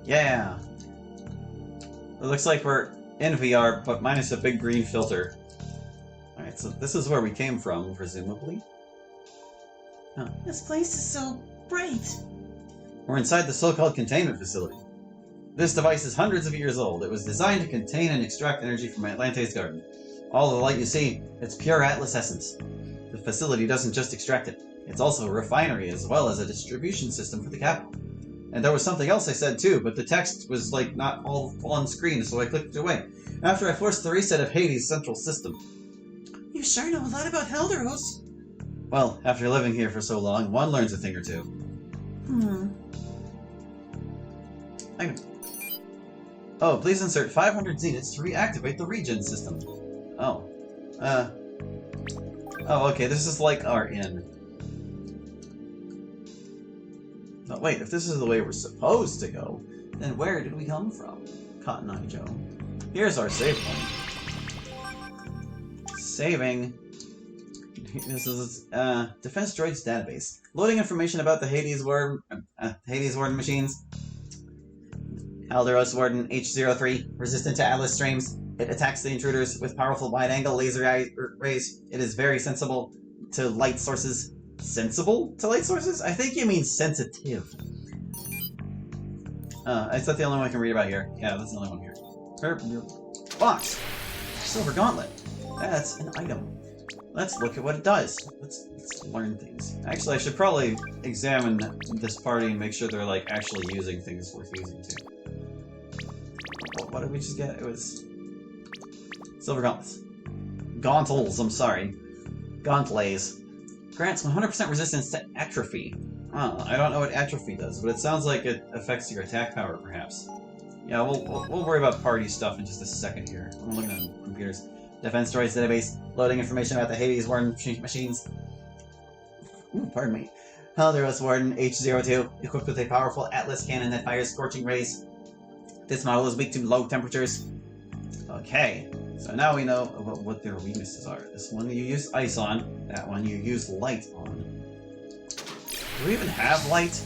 Yeah! It looks like we're in VR, but minus a big green filter. Alright, so this is where we came from, presumably. Oh. This place is so bright. We're inside the so-called Containment Facility. This device is hundreds of years old. It was designed to contain and extract energy from Atlante's garden. All the light you see, it's pure Atlas essence. The facility doesn't just extract it. It's also a refinery as well as a distribution system for the capital. And there was something else I said too, but the text was like not all on screen, so I clicked it away. After I forced the reset of Hades' central system. You sure know a lot about Helderos. Well, after living here for so long, one learns a thing or two. Oh, please insert 500 zeniths to reactivate the regen system. Oh. Oh, okay, this is like our inn. Oh, wait, if this is the way we're supposed to go, then where did we come from? Cotton Eye Joe. Here's our save point. Saving. This is, Defense Droids database. Loading information about the Hades Warden machines. Alderos Warden H03, resistant to Atlas streams. It attacks the intruders with powerful wide-angle laser rays. It is very sensible to light sources. Sensible to light sources? I think you mean sensitive. Is that the only one I can read about here? Yeah, that's the only one here. Box! Silver Gauntlet. That's an item. Let's look at what it does. Let's learn things. Actually, I should probably examine this party and make sure they're like actually using things worth using too. What did we just get? It was Silver Gauntlets. Gauntlets, I'm sorry. Gauntlets. Grants 100% resistance to atrophy. Oh, I don't know what atrophy does, but it sounds like it affects your attack power, perhaps. Yeah, we'll worry about party stuff in just a second here. I'm looking at computers. Defense Droids database. Loading information about the Hades Warden machines. Ooh, pardon me. Helderos Warden H02, equipped with a powerful Atlas cannon that fires scorching rays. This model is weak to low temperatures. Okay, so now we know what their weaknesses are. This one you use ice on, that one you use light on. Do we even have light?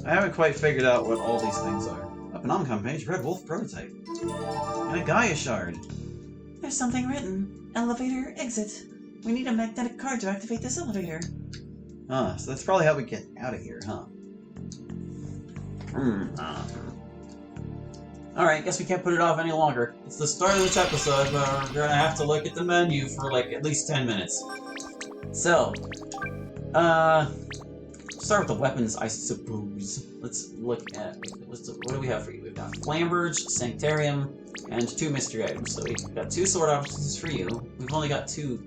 I haven't quite figured out what all these things are. Up an Omcom page, Red Wolf prototype. And a Gaia shard. There's something written. Elevator exit. We need a magnetic card to activate this elevator. Ah, so that's probably how we get out of here, huh? Alright, guess we can't put it off any longer. It's the start of this episode, but we're gonna have to look at the menu for like at least 10 minutes. So, start with the weapons, I suppose. Let's look at, what do we have for you? We've got Flamberge, Sanctarium, and 2 mystery items. So we've got 2 sword options for you. We've only got 2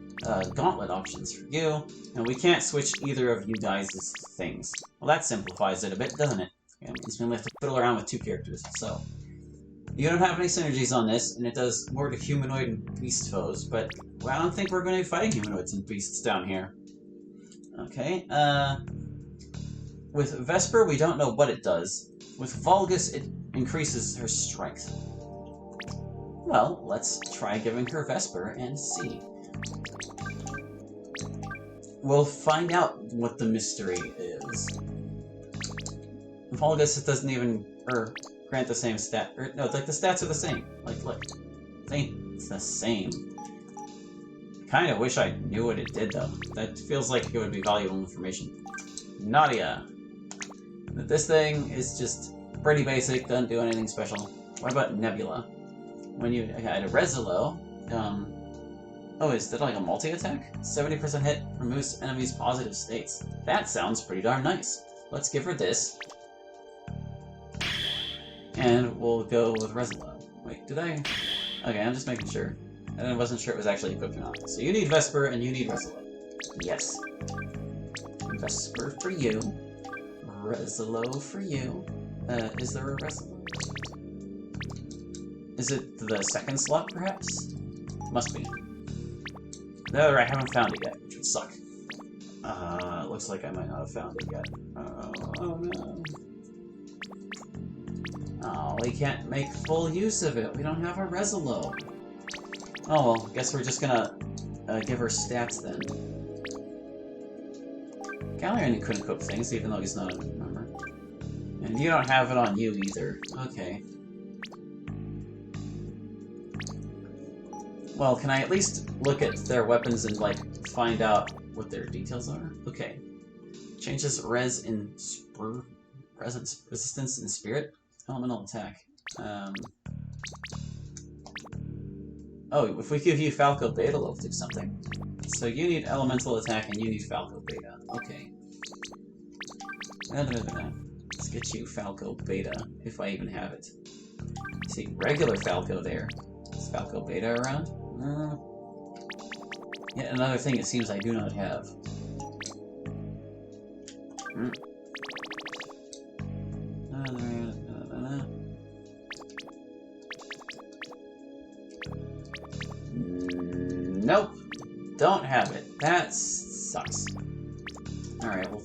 gauntlet options for you, and we can't switch either of you guys' things. Well, that simplifies it a bit, doesn't it? It means we only have to fiddle around with 2 characters, so. You don't have any synergies on this, and it does more to humanoid and beast foes, but well, I don't think we're going to be fighting humanoids and beasts down here. Okay, with Vesper, we don't know what it does. With Vulgus, it increases her strength. Well, let's try giving her Vesper and see. We'll find out what the mystery is. Vulgus, it doesn't even, grant the same stat. No, it's like the stats are the same. Like, look. See? It's the same. Kinda wish I knew what it did, though. That feels like it would be valuable information. Nadia. This thing is just pretty basic, doesn't do anything special. What about Nebula? When you had a Resolo, oh, is that like a multi-attack? 70% hit, removes enemies' positive states. That sounds pretty darn nice. Let's give her this. And we'll go with Resolo. Wait, did I? Okay, I'm just making sure. And I wasn't sure it was actually equipped or not. So you need Vesper and you need Resolo. Yes. Vesper for you. Resolo for you. Is there a Resolo? Is it the second slot, perhaps? Must be. No, I haven't found it yet, which would suck. Looks like I might not have found it yet. Oh no. Oh, we can't make full use of it. We don't have a Resolo. Oh well, guess we're just gonna give her stats then. Galerian couldn't equip things, even though he's not a member. And you don't have it on you either. Okay. Well, can I at least look at their weapons and, like, find out what their details are? Okay. Changes resistance in spirit. Elemental attack. Oh, if we give you Falco Beta, it'll do something. So you need elemental attack and you need Falco Beta. Okay. Let's get you Falco Beta, if I even have it. See, regular Falco there. Is Falco Beta around? Yet another thing it seems I do not have. Nope. Don't have it. That sucks. Alright, we'll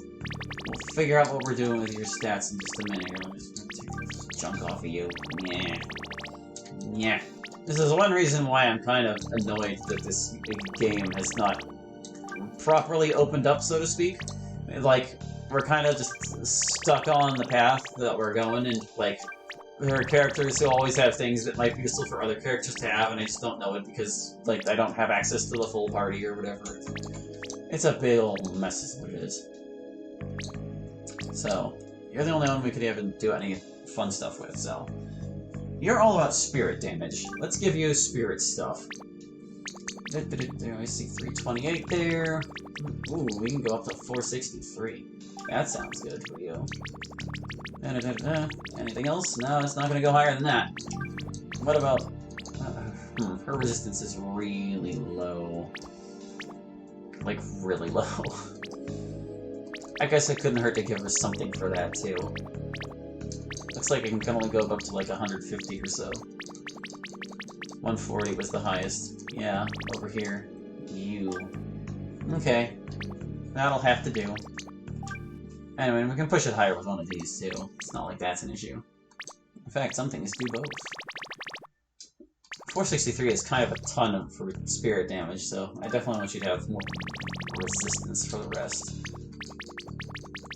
figure out what we're doing with your stats in just a minute. Let me just take this junk off of you. Yeah. Yeah. This is one reason why I'm kind of annoyed that this game has not properly opened up, so to speak. Like, we're kind of just stuck on the path that we're going, and, like, there are characters who always have things that might be useful for other characters to have, and I just don't know it because, like, I don't have access to the full party or whatever. It's a big old mess is what it is. So, you're the only one we could even do any fun stuff with, so... You're all about spirit damage. Let's give you spirit stuff. There, I see 328 there. Ooh, we can go up to 463. That sounds good for you. Anything else? No, it's not going to go higher than that. What about... her resistance is really low. Like, really low. I guess it couldn't hurt to give her something for that, too. Looks like it can only go up to like 150 or so. 140 was the highest. Yeah, over here. You. Okay. That'll have to do. Anyway, we can push it higher with one of these, too. It's not like that's an issue. In fact, some things do both. 463 is kind of a ton for spirit damage, so I definitely want you to have more resistance for the rest.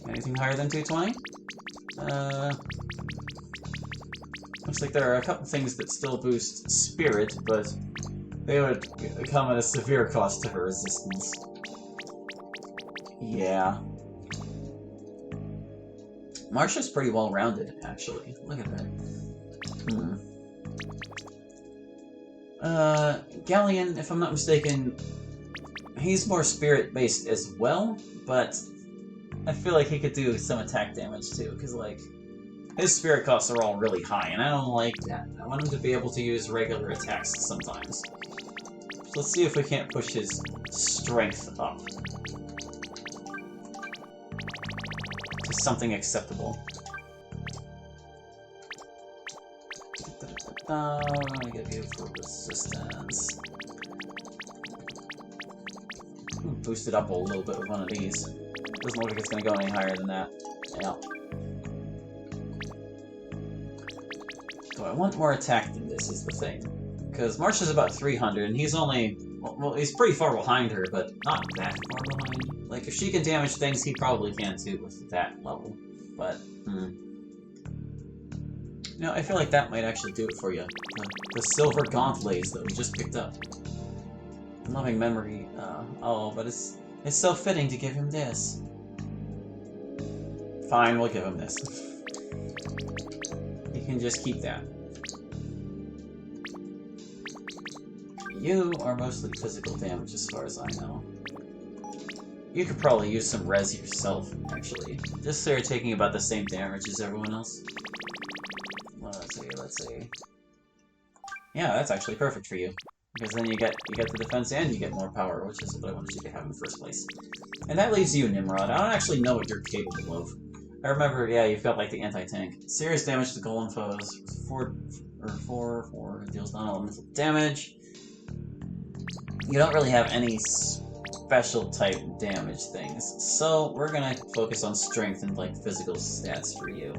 Anything higher than 220? Looks like there are a couple things that still boost spirit, but they would come at a severe cost to her resistance. Yeah. Marsha's pretty well-rounded, actually. Look at that. Galleon, if I'm not mistaken, he's more spirit-based as well, but I feel like he could do some attack damage too, because, like, his spirit costs are all really high, and I don't like that. I want him to be able to use regular attacks sometimes. So let's see if we can't push his strength up to something acceptable. I'm gonna give you for resistance. Boost it up a little bit with one of these. Doesn't look like it's gonna go any higher than that. Yeah. Do I want more attack than this is the thing. Because Marsha's about 300, and he's only... Well, he's pretty far behind her, but not that far behind. Like, if she can damage things, he probably can too with that level. But, You know, I feel like that might actually do it for you. The silver gauntlets that we just picked up. Loving memory. Oh, but it's so fitting to give him this. Fine, we'll give him this. You can just keep that. You are mostly physical damage as far as I know. You could probably use some res yourself, actually. Just so you're taking about the same damage as everyone else. Let's see. Yeah, that's actually perfect for you. Because then you get the defense and you get more power, which is what I wanted you to have in the first place. And that leaves you, Nimrod. I don't actually know what you're capable of. I remember, yeah, you've got like the anti-tank. Serious damage to golem foes. 4 deals non-elemental damage. You don't really have any special type damage things, so we're gonna focus on strength and like physical stats for you.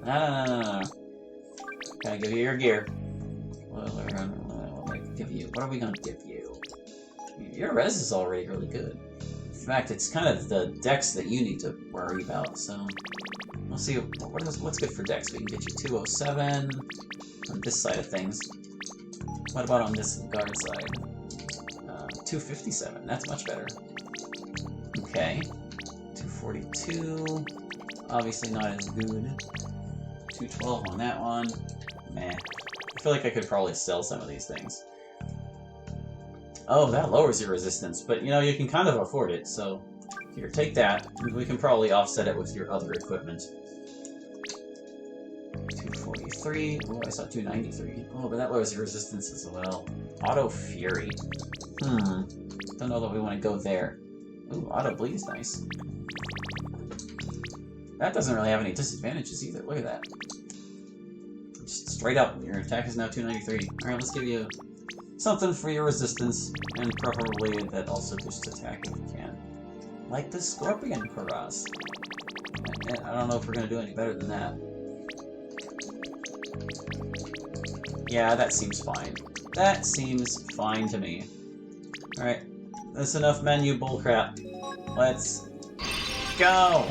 No. Gotta give you your gear. What are we gonna give you? Your res is already really good. In fact, it's kind of the dex that you need to worry about, so... We'll see what's good for Dex. We can get you 207 on this side of things. What about on this guard side? 257. That's much better. Okay. 242. Obviously not as good. 212 on that one. Meh. I feel like I could probably sell some of these things. Oh, that lowers your resistance, but you know, you can kind of afford it, so here, take that, and we can probably offset it with your other equipment. 243. Oh, I saw 293. Oh, but that lowers your resistance as well. Auto Fury. Don't know that we want to go there. Ooh, Auto Bleed is nice. That doesn't really have any disadvantages either. Look at that. Just straight up, your attack is now 293. Alright, let's give you something for your resistance, and preferably that also boosts attack if you can. Like the Scorpion Cuirass. I don't know if we're going to do any better than that. Yeah, that seems fine. That seems fine to me. Alright, that's enough menu bullcrap. Let's go!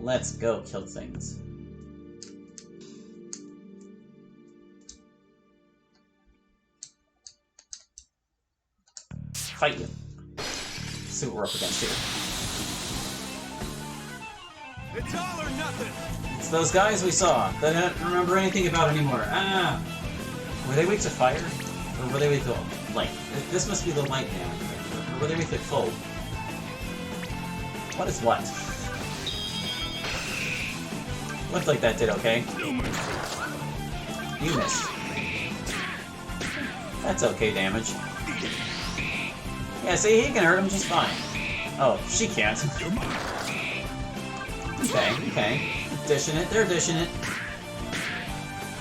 Let's go kill things. Fight you. See what we're up against here. It's all or nothing. It's those guys we saw that I don't remember anything about anymore. Ah! Were they weak to fire? Or were they weak to light? This must be the light damage. Or were they weak to cold? What is what? Looked like that did okay. You missed. That's okay damage. Yeah, see, he can hurt him just fine. Oh, she can't. Okay. Dishing it, they're dishing it.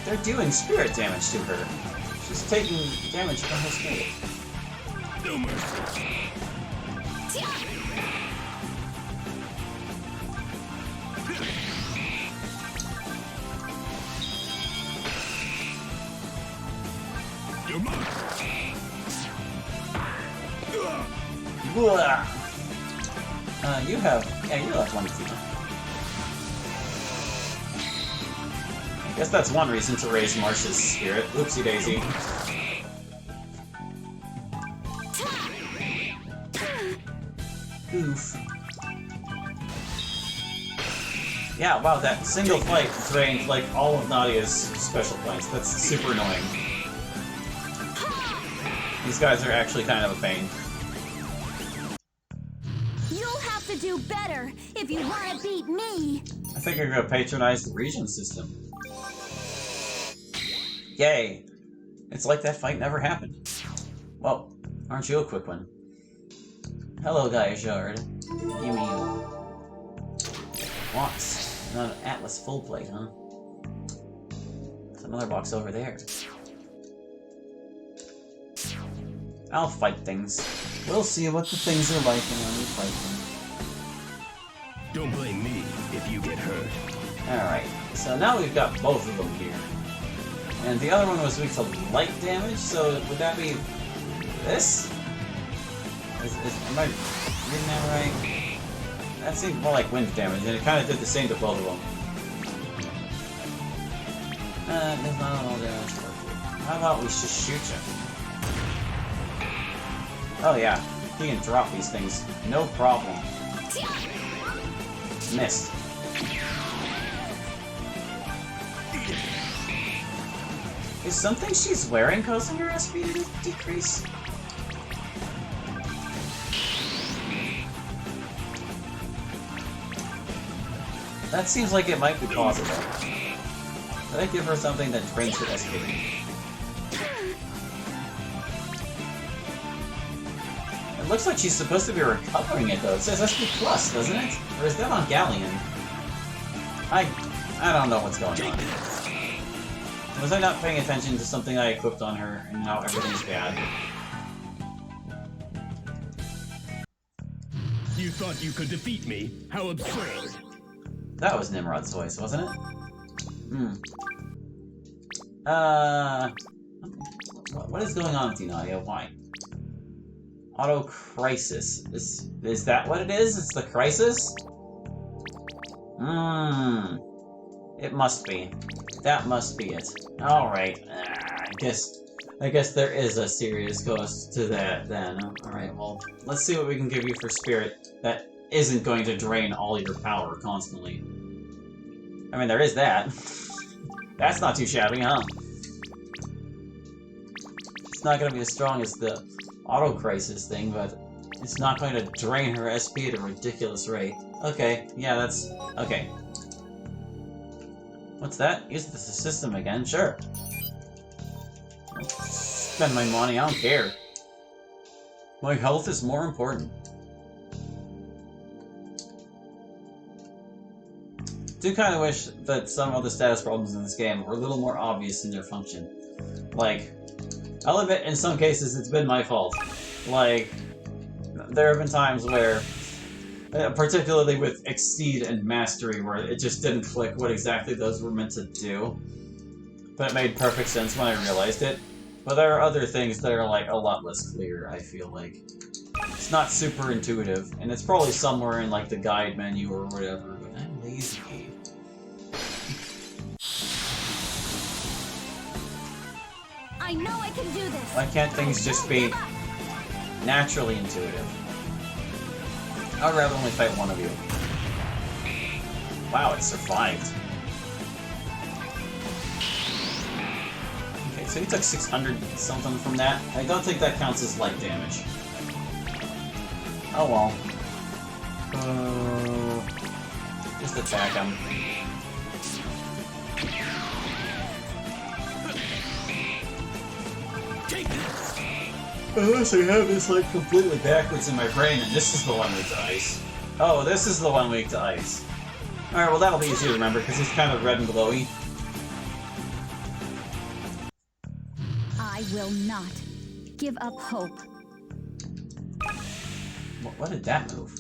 They're doing spirit damage to her. She's taking damage from her spirit. No mercy. You're mine. You have... Yeah, you have one team. I guess that's one reason to raise Marsh's spirit. Oopsie daisy. Oof. Yeah, wow, that single fight drained, like, all of Nadia's special points. That's super annoying. These guys are actually kind of a pain. You'll have to do better if you want to beat me. I think you're gonna patronize the region system. Yay! It's like that fight never happened. Well, aren't you a quick one? Hello, Gaijard. Give me you. Box. Not an Atlas full plate, huh? There's another box over there. I'll fight things. We'll see what the things are like when we fight them. Don't blame me if you get hurt. Alright, so now we've got both of them here. And the other one was weak to light damage, so would that be this? Am I reading that right? That seemed more like wind damage, and it kind of did the same to both of them. There's not all damage. How about we just shoot you? Oh yeah, he can drop these things. No problem. Missed. Is something she's wearing causing her SP to decrease? That seems like it might be possible. Did I give her something that drains her SP? It looks like she's supposed to be recovering it though. It says SP+, doesn't it? Or is that on Galleon? I don't know what's going on. Was I not paying attention to something I equipped on her, and now everything's bad? You thought you could defeat me? How absurd! That was Nimrod's voice, wasn't it? What is going on with you, Nadia? Why? Auto Crisis. Is that what it is? It's the Crisis? It must be. That must be it. Alright. I guess there is a serious cost to that then. Alright, well, let's see what we can give you for spirit that isn't going to drain all your power constantly. I mean, there is that. That's not too shabby, huh? It's not going to be as strong as the auto-crisis thing, but it's not going to drain her SP at a ridiculous rate. Okay, yeah, that's... okay. What's that? Use the system again? Sure. Spend my money, I don't care. My health is more important. Do kind of wish that some of the status problems in this game were a little more obvious in their function. Like, I'll admit in some cases it's been my fault. Like, there have been times where, particularly with Exceed and Mastery, where it just didn't click what exactly those were meant to do. But it made perfect sense when I realized it. But there are other things that are, like, a lot less clear, I feel like. It's not super intuitive, and it's probably somewhere in, like, the guide menu or whatever, but I'm lazy. I know I can do this. Why can't things just be naturally intuitive? I'd rather only fight one of you. Wow, it survived. Okay, so he took 600 something from that. I don't think that counts as light damage. Oh well. Just attack him. Unless I have this like completely backwards in my brain, and this is the one weak to ice. Oh, this is the one weak to ice. Alright, well that'll be easy to remember, because he's kind of red and glowy. I will not give up hope. What did that move?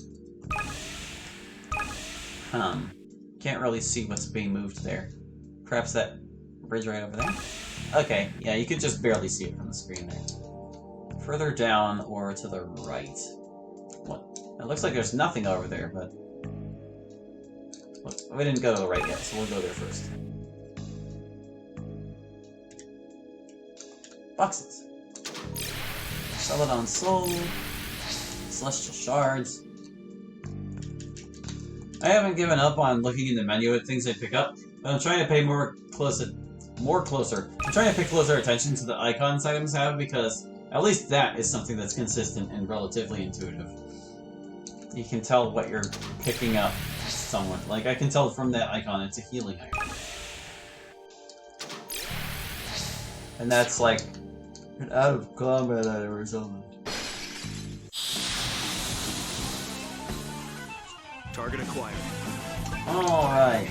Can't really see what's being moved there. Perhaps that bridge right over there? Okay, yeah, you could just barely see it from the screen there. Further down or to the right? What? It looks like there's nothing over there, but... Look, we didn't go to the right yet, so we'll go there first. Boxes. Celadon Soul. Celestial Shards. I haven't given up on looking in the menu at things I pick up, but I'm trying to pay I'm trying to pay closer attention to the icons items have, because at least that is something that's consistent and relatively intuitive. You can tell what you're picking up somewhat. Like, I can tell from that icon it's a healing item. And that's like an out of combat item or something. Target acquired. Alright.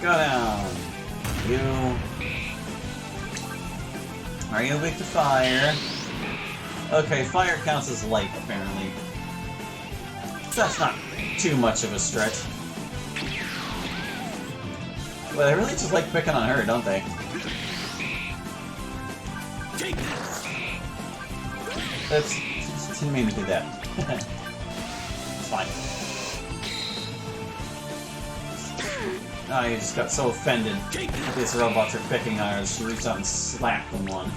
Go down. You... Are you weak to fire? Okay, fire counts as light, apparently. So that's not too much of a stretch. Well, they really just like picking on her, don't they? That's... didn't mean to do that. It's fine. Oh, you just got so offended that these robots are picking on her, she reached out and slapped them one.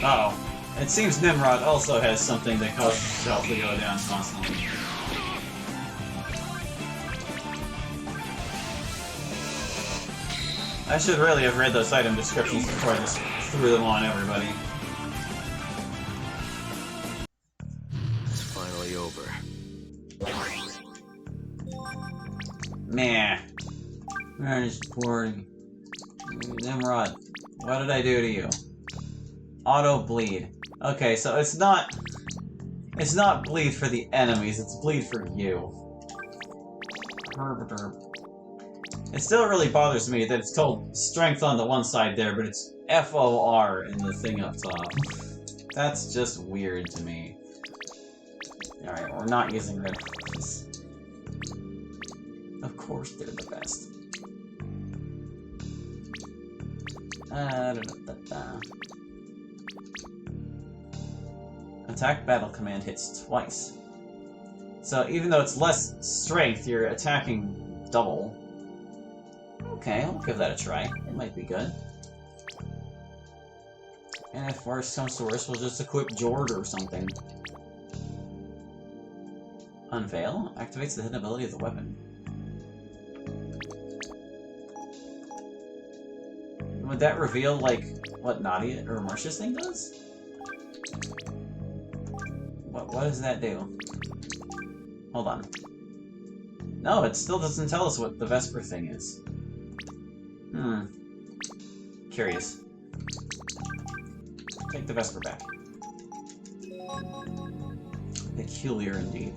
Uh oh. It seems Nimrod also has something that causes his health to go down constantly. I should really have read those item descriptions before I just threw them on everybody. It's finally over. Meh. Very supporting. Nimrod, what did I do to you? Auto bleed. Okay, so it's not bleed for the enemies, it's bleed for you. It still really bothers me that it's called strength on the one side there, but it's FOR in the thing up top. That's just weird to me. Alright, we're not using red ones. Of course they're the best. Attack battle command hits twice. So even though it's less strength, you're attacking double. Okay, I'll give that a try. It might be good. And if worse comes to worse, we'll just equip Jord or something. Unveil activates the hidden ability of the weapon. Would that reveal, like, what Nadia or Marcia's thing does? What does that do? Hold on. No, it still doesn't tell us what the Vesper thing is. Curious. Take the Vesper back. Peculiar indeed.